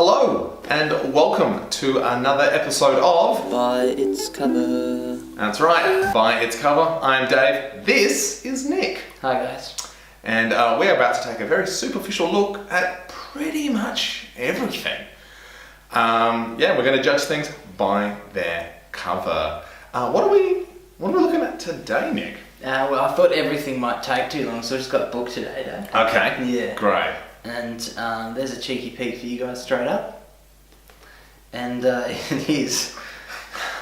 Hello and welcome to another episode of By Its Cover. That's right, By Its Cover. I'm Dave. This is Nick. Hi guys. And we're about to take a very superficial look at pretty much everything. We're going to judge things by their cover. What are we looking at today, Nick? Well, I thought everything might take too long, so I just got a book today, Dave. Okay. Yeah. Great. And there's a cheeky peek for you guys straight up. And it is...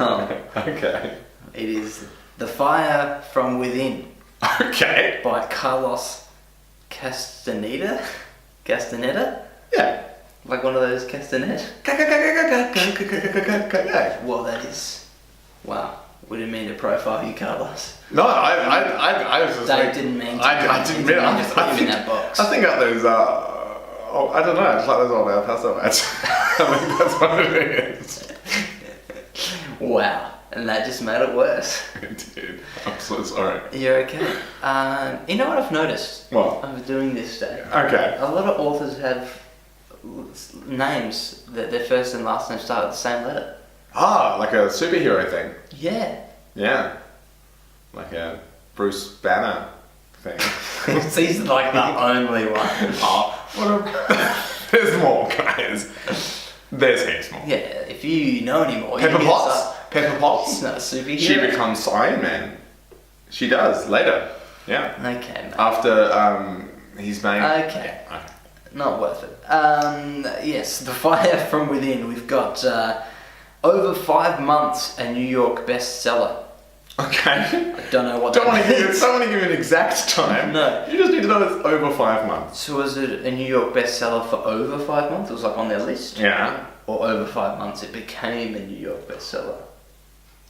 Okay. It is The Fire from Within Okay. by Carlos Castaneda? Castaneda? Yeah. Like one of those castanets? Yeah. Well, that is... Wow. We didn't mean to profile you, Carlos. No, I was just Dave like, didn't mean to. I didn't mean. I just put him in that box. I think got those. I don't know. It's like those old El Paso ads. I think that's what it is. Wow, and that just made it worse. It did. I'm so sorry. You're okay. You know what I've noticed? What? I was doing this day. Okay. A lot of authors have names that their first and last name start with the same letter. Like a superhero thing. Yeah. Yeah. Like a Bruce Banner thing. He's like the only one. There's more, guys. There's heaps more. Yeah, if you know any more, Pepper you can Potts. Pepper She's Potts. not a superhero. She becomes Iron Man. She does later. Yeah. Okay, mate. After he's made. Okay. Yeah, okay. Not worth it. Yes, The Fire from Within. We've got over 5 months a New York bestseller. Okay. I don't know what Don't that want to give means. you an exact time. No. You just need to know it's over 5 months. So was it a New York bestseller for over 5 months? It was like on their list? Yeah. Or over 5 months it became a New York bestseller?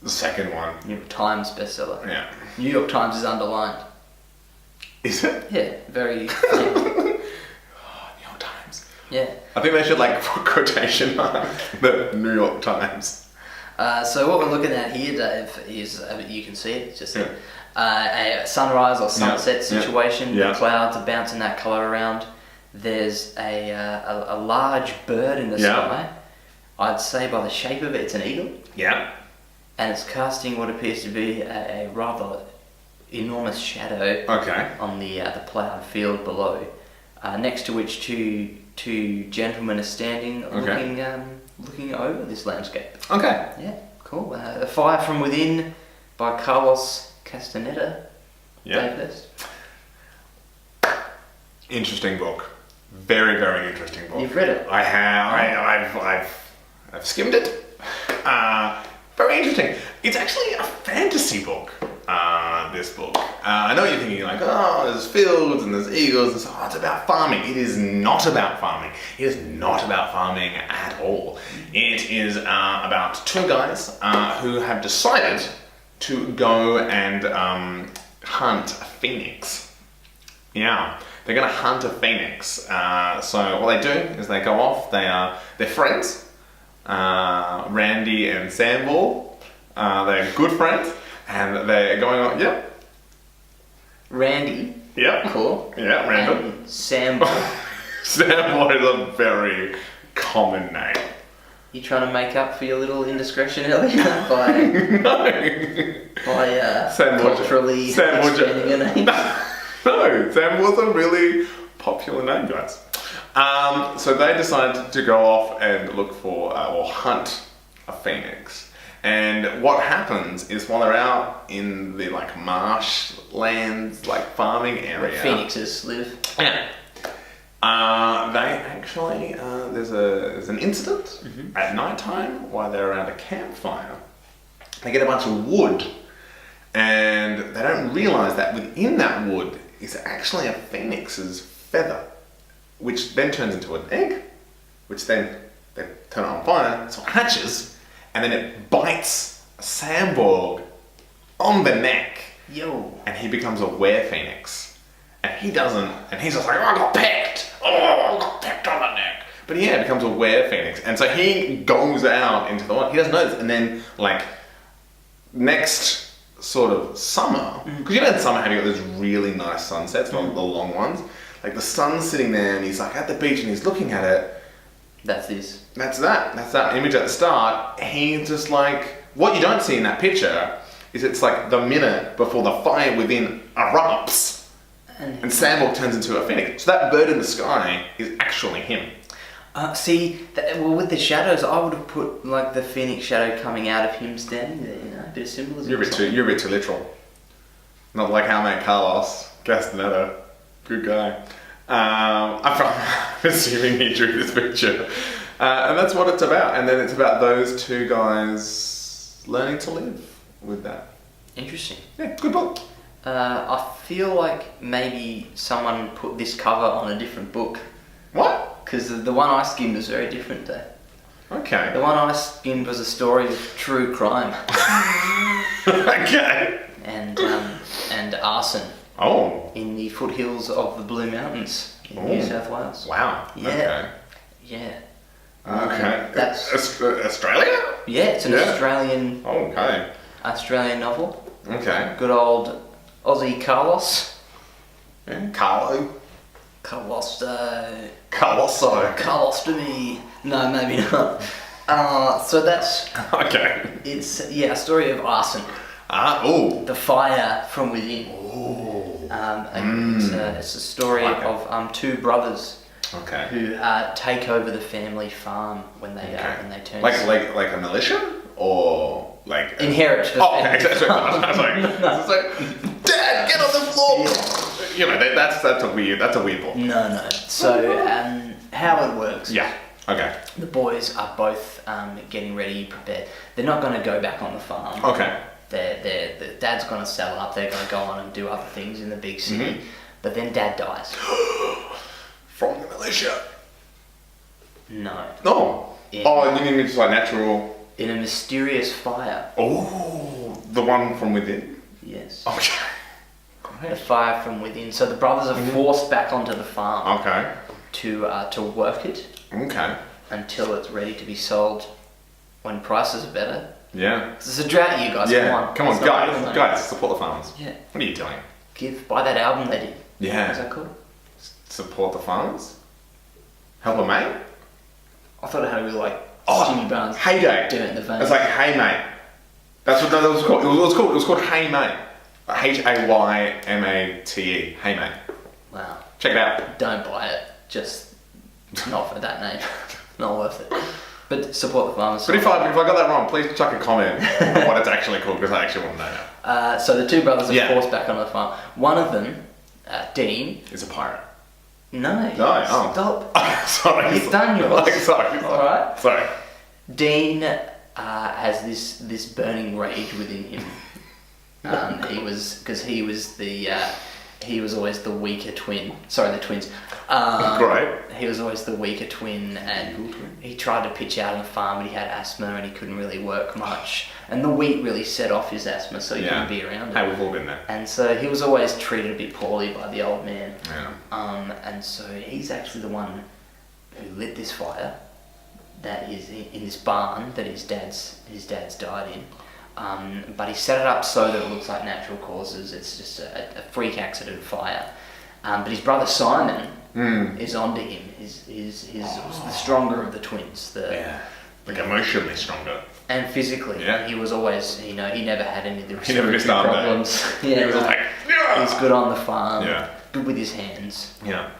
The second one. New York Times bestseller. Yeah. New York Times is underlined. Is it? Yeah, very... New York Times. yeah. I think they should put quotation mark the New York Times. So what we're looking at here, Dave, is, you can see it, it's just Yeah. a sunrise or sunset Yeah. situation. Yeah. The clouds are bouncing that colour around. There's a large bird in the Yeah. sky. I'd say by the shape of it, it's an eagle. Yeah. And it's casting what appears to be a rather enormous shadow Okay. on the ploughed field below. Next to which two gentlemen are standing, looking over this landscape. Okay. Yeah, cool. The Fire from Within by Carlos Castaneda. Yeah. Dave first. Interesting book. Very, very interesting book. You've read it? I have. I've skimmed it. Very interesting. It's actually a fantasy book. This book. I know you're thinking there's fields and there's eagles and so it's about farming. It is not about farming. It is not about farming at all. It is about two guys who have decided to go and hunt a phoenix. Yeah, they're going to hunt a phoenix. So what they do is they go off. They're friends. Randy and Sambal. They're good friends. And they're going on, yep. Randy. Yep. Cool. Yeah, random. And Sam. Sambal is a very common name. You trying to make up for your little indiscretion earlier by culturally expanding your name? No, Sambal's a really popular name, guys. So they decided to go off and look for, or hunt a phoenix. And what happens is while they're out in the marshlands, farming area, Where phoenixes live. yeah. They actually there's an incident at night time while they're around a campfire. They get a bunch of wood, and they don't realise that within that wood is actually a phoenix's feather, which then turns into an egg, which then they turn it on fire, so it hatches. And then it bites Samborg on the neck. Yo. And he becomes a were-phoenix. And he doesn't, and he's just like, I got pecked! Oh, I got pecked on the neck! But yeah, becomes a were-phoenix. And so he goes out into the wild. He doesn't know this. And then, next sort of summer, because in summer have you got those really nice sunsets, the long ones. The sun's sitting there and he's at the beach and he's looking at it. That's this. That's that image at the start. He's just like, what you don't see in that picture is it's like the minute before the fire within erupts and Sandwalk turns into a phoenix. So that bird in the sky is actually him. Well, with the shadows, I would have put like the phoenix shadow coming out of him standing there. You know, a bit of symbolism. You're a bit too literal. Not like how mate Carlos Castaneda, good guy. I'm assuming he drew this picture, and that's what it's about. And then it's about those two guys learning to live with that. Interesting. Yeah, good book. I feel like maybe someone put this cover on a different book. What? Because the one I skimmed was very different though. Okay. The one I skimmed was a story of true crime. Okay. And arson. Oh. In the foothills of the Blue Mountains in New South Wales. Wow. Yeah. Okay. Yeah. Okay. That's Australia? Yeah, it's an Australian Okay. novel. Okay. Good old Aussie Carlos. Yeah. Carlo. Carlosto. Carloso. to me. No, maybe not. So that's Okay. it's a story of arson. Oh. The fire from within. Ooh. And it's a story of two brothers Okay. who take over the family farm when they turn Like a militia or like inherit the family exactly. farm. I was like, it's like, Dad, get on the floor. You know, that's a weird book. No. So how it works? Yeah. Okay. The boys are both getting ready, prepared. They're not going to go back on the farm. Okay. The dad's going to sell up. They're going to go on and do other things in the big city. Mm-hmm. But then Dad dies. From the militia. No. No. In, You mean just like natural? In a mysterious fire. Oh, the one from within. Yes. Okay. The fire from within. So the brothers are forced back onto the farm. Okay. To work it. Okay. Until it's ready to be sold when prices are better. Yeah. It's a drought year, guys. Yeah. Come on, It's not real money. guys, support the farmers. Yeah. What are you doing? Buy that album they did. Yeah. What's that called? Support the farmers. Help a mate. I thought it had a real Jimmy Barnes. Heyday. Do it in the vein. It's like Hey Mate. That's what that was called. It was called Hey Mate. Haymate. Hey Mate. Wow. Check it out. Don't buy it. Just not for that name. Not worth it. But support the farmers. But if I got that wrong, please chuck a comment on what it's actually called, because I actually want to know now. So the two brothers are forced back on the farm. One of them, Dean. Is a pirate. No. Stop. Sorry. You've done yours. Sorry. Alright. Sorry. Dean has this burning rage within him. He was always the weaker twin. Sorry, the twins. Great. He was always the weaker twin, and he tried to pitch out on the farm, but he had asthma and he couldn't really work much. And the wheat really set off his asthma, so he couldn't be around it. Hey, we've all been there. And so he was always treated a bit poorly by the old man. Yeah. And so he's actually the one who lit this fire that is in this barn that his dad's died in. But he set it up so that it looks like natural causes. It's just a freak accident fire. But his brother Simon is onto him. He's the stronger of the twins. Like emotionally stronger. And physically. Yeah. He was always, he never had any of the He never missed respiratory arm problems. He was like, yeah. He's good on the farm. Yeah. Good with his hands. Yeah.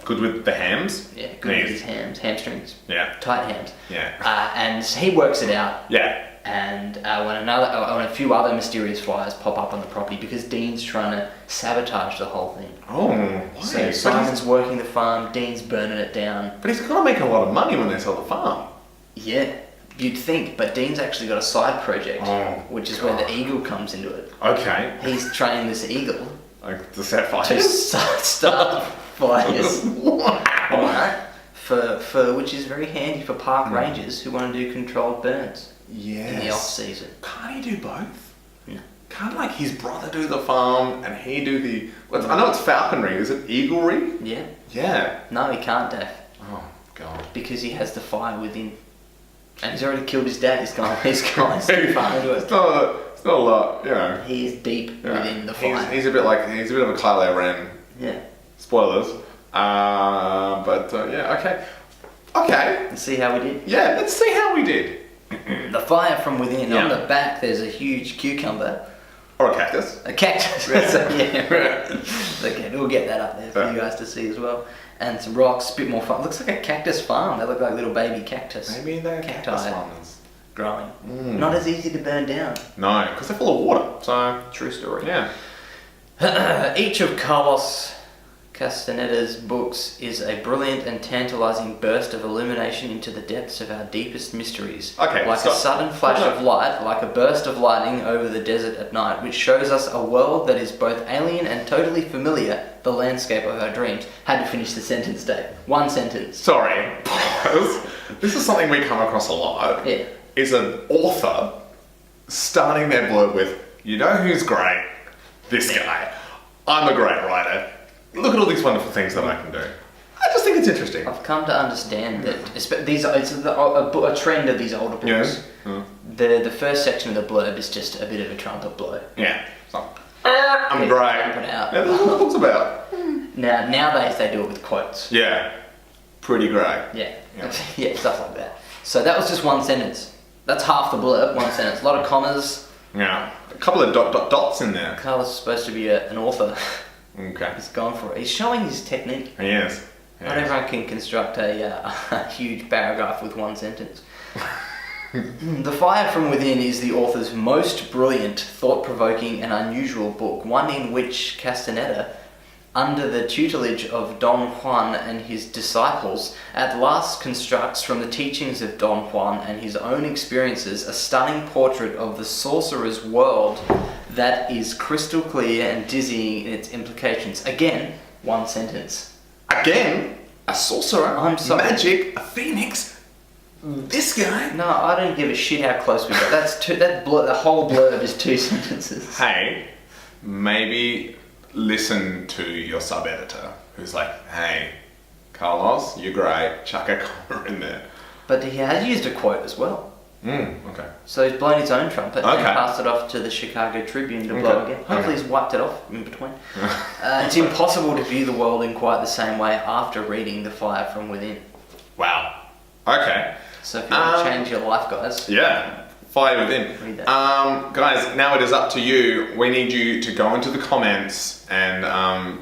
Good with the hams. Yeah, good with his hamstrings. Yeah. Tight hams. Yeah. And he works it out. Yeah. And when a few other mysterious fires pop up on the property, because Dean's trying to sabotage the whole thing. Oh, why? So Simon's working the farm, Dean's burning it down. But he's got to make a lot of money when they sell the farm. Yeah, you'd think, but Dean's actually got a side project, which is where the eagle comes into it. Okay. He's training this eagle Like to set fires? to start fires. Wow. Alright? For which is very handy for park rangers who want to do controlled burns in the off season. Can't he do both? No. Can't like his brother do the farm and he do the? I know it's falconry. Is it eaglery? Yeah. Yeah. No, he can't, Dave. Oh God. Because he has the fire within. And he's already killed his dad. He's gone too far into it. It's not a lot, you know. He is deep within the fire. He's a bit of a Kylo Ren. Yeah. Spoilers. But yeah, okay. Okay. and see how we did. Yeah, let's see how we did. The fire from within. Yeah. On the back, there's a huge cucumber. Or a cactus. A cactus. So, yeah, right. Okay, we'll get that up there for Right. you guys to see as well. And some rocks, a bit more fun. Looks like a cactus farm. They look like little baby cactus. Maybe they're Cacti. cactus farmers. Growing. Mm. Not as easy to burn down. No, because they're full of water. So, True story. yeah. Each of Carlos Castaneda's books is a brilliant and tantalizing burst of illumination into the depths of our deepest mysteries. Okay, Like stop. a sudden flash Stop. of light, like a burst of lightning over the desert at night, which shows us a world that is both alien and totally familiar, the landscape of our dreams. Had to finish the sentence, Dave. One sentence. Sorry, pause. This is something we come across a lot. Yeah. Is an author starting their blurb with, you know who's great? This guy. I'm a great writer. Look at all these wonderful things that I can do. I just think it's interesting. I've come to understand that it's a trend of these older books. Yes. Mm. The first section of the blurb is just a bit of a trumpet blow. Yeah. So, I'm Yeah, great. pump it out. Yeah, that's what the book's about. Nowadays they do it with quotes. Yeah. Pretty great. Yeah. Yeah. Yeah, stuff like that. So that was just one sentence. That's half the blurb, one sentence. A lot of commas. Yeah. A couple of dots in there. Carlos is supposed to be an author. Okay. He's gone for it. He's showing his technique. Yes. Not everyone can construct a huge paragraph with one sentence. The Fire from Within is the author's most brilliant, thought-provoking and unusual book, one in which Castaneda, under the tutelage of Don Juan and his disciples, at last constructs from the teachings of Don Juan and his own experiences a stunning portrait of the sorcerer's world that is crystal clear and dizzying in its implications. Again, one sentence. Again, a sorcerer, I'm sorry. magic, a phoenix. This guy. No, I don't give a shit how close we got. That's two. The whole blurb is two sentences. Hey, maybe listen to your sub-editor who's like, hey, Carlos, you're great, chuck a comma in there. But he has used a quote as well. Okay. So he's blown his own trumpet and Okay. passed it off to the Chicago Tribune to blow Okay. again. Hopefully Okay. he's wiped it off in between. It's impossible to view the world in quite the same way after reading The Fire from Within. Wow. Okay. So if you want to change your life, guys, Yeah. Fire within. Read that. Guys, now it is up to you. We need you to go into the comments and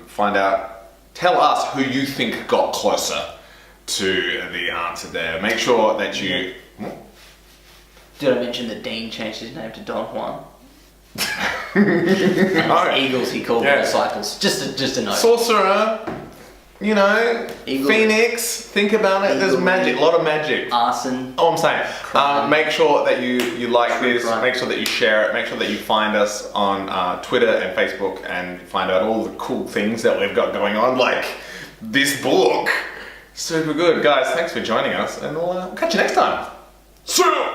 find out, tell us who you think got closer to the answer there. Make sure that you... did I mention that Dean changed his name to Don Juan? No. Eagles he called Yeah. disciples. Just a note. Sorcerer, you know, Eagle. Phoenix, think about it, there's Eagle. magic, a lot of magic. Arson. Oh, I'm saying, Crime. make sure that you like True this, crime. make sure that you share it, make sure that you find us on Twitter and Facebook and find out all the cool things that we've got going on, like this book. Super good. Guys, thanks for joining us and we'll catch you next time. See ya!